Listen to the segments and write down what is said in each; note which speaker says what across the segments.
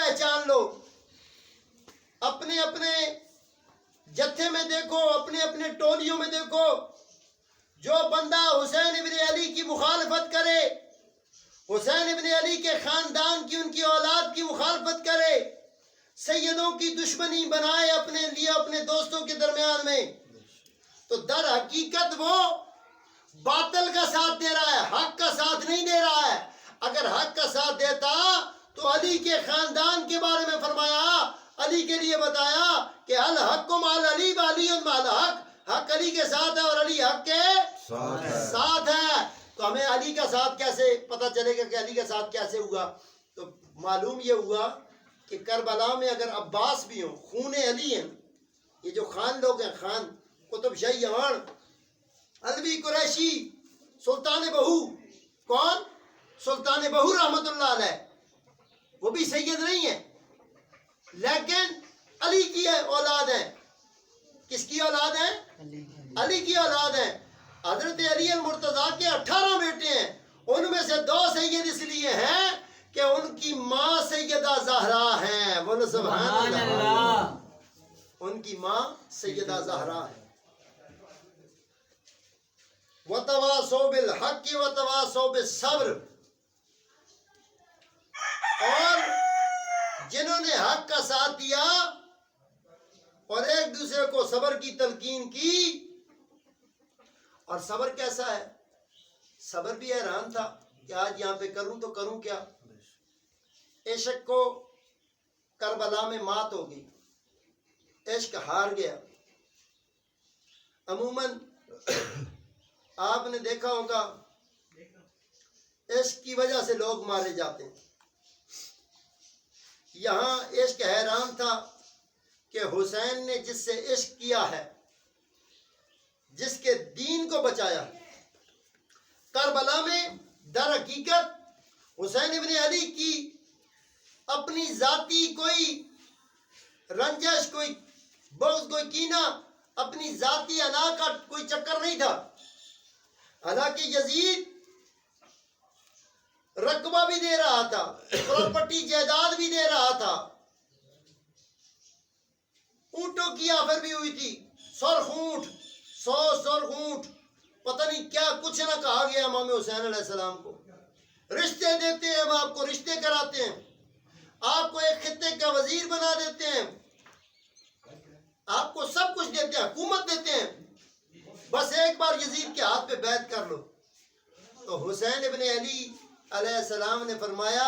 Speaker 1: پہچان لو، اپنے اپنے جتھے میں دیکھو، اپنے اپنے ٹولیوں میں دیکھو، جو بندہ حسین ابن علی کی مخالفت کرے، حسین ابن علی کے خاندان کی، ان کی اولاد کی مخالفت کرے، سیدوں کی دشمنی بنائے اپنے لیے اپنے دوستوں کے درمیان میں، تو در حقیقت وہ باطل کا ساتھ دے رہا ہے، حق کا ساتھ نہیں دے رہا ہے۔ اگر حق کا ساتھ دیتا تو علی کے خاندان کے بارے میں فرمایا، علی کے لیے بتایا کہ الحق مع علی وعلی مع الحق، حق علی کے ساتھ ہے اور علی حق کے ساتھ ہے۔ تو ہمیں علی کا ساتھ کیسے پتہ چلے گا کہ علی کا ساتھ کیسے ہوا؟ تو معلوم یہ ہوا کہ کربلا میں اگر عباس بھی ہوں، خون علی ہیں، یہ جو خان لوگ ہیں، خان قطب شاہی یمان علوی قریشی سلطان بہو، کون؟ سلطان بہو رحمت اللہ علیہ، وہ بھی سید نہیں ہیں لیکن علی کی اولاد ہیں۔ کس کی اولاد ہیں؟ علی کی اولاد ہیں۔ حضرت علی المرتضیٰ کے 18 بیٹے ہیں، ان میں سے 2 سید اس لیے ہیں کہ ان کی ماں سیدہ زہرا ہیں، بولو سبحان اللہ، ان کی ماں سیدہ زہرا ہے۔ وَتَوَاصَوْا بِالْحَقِّ وَتَوَاصَوْا بِالصَّبْرِ، اور جنہوں نے حق کا ساتھ دیا اور ایک دوسرے کو صبر کی تلقین کی۔ اور صبر کیسا ہے؟ صبر بھی حیران تھا کہ آج یہاں پہ کروں تو کروں کیا۔ عشق کو کربلا میں مات ہو گئی، عشق ہار گیا۔ عموماً آپ نے دیکھا ہوگا عشق کی وجہ سے لوگ مارے جاتے ہیں۔ یہاں عشق حیران تھا کہ حسین نے جس سے عشق کیا ہے، جس کے دین کو بچایا، کربلا میں در حقیقت حسین ابن علی کی اپنی ذاتی کوئی رنجش، کوئی بغض، کوئی کینہ، اپنی ذاتی انا کا کوئی چکر نہیں تھا۔ حالانکہ یزید رقبہ بھی دے رہا تھا، پراپرٹی جائیداد بھی دے رہا تھا، اونٹوں کی آفر بھی ہوئی تھی، سرخ اونٹ، 100 سرخ اونٹ، پتہ نہیں کیا کچھ نہ کہا گیا امام حسین علیہ السلام کو۔ رشتے دیتے ہیں، ہم آپ کو رشتے کراتے ہیں، آپ کو ایک خطے کا وزیر بنا دیتے ہیں، آپ کو سب کچھ دیتے ہیں، حکومت دیتے ہیں، بس ایک بار یزید کے ہاتھ پہ بیعت کر لو۔ تو حسین ابن علی علیہ السلام نے فرمایا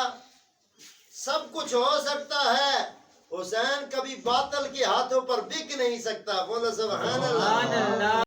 Speaker 1: سب کچھ ہو سکتا ہے، حسین کبھی باطل کے ہاتھوں پر بک نہیں سکتا، بولو سبحان اللہ۔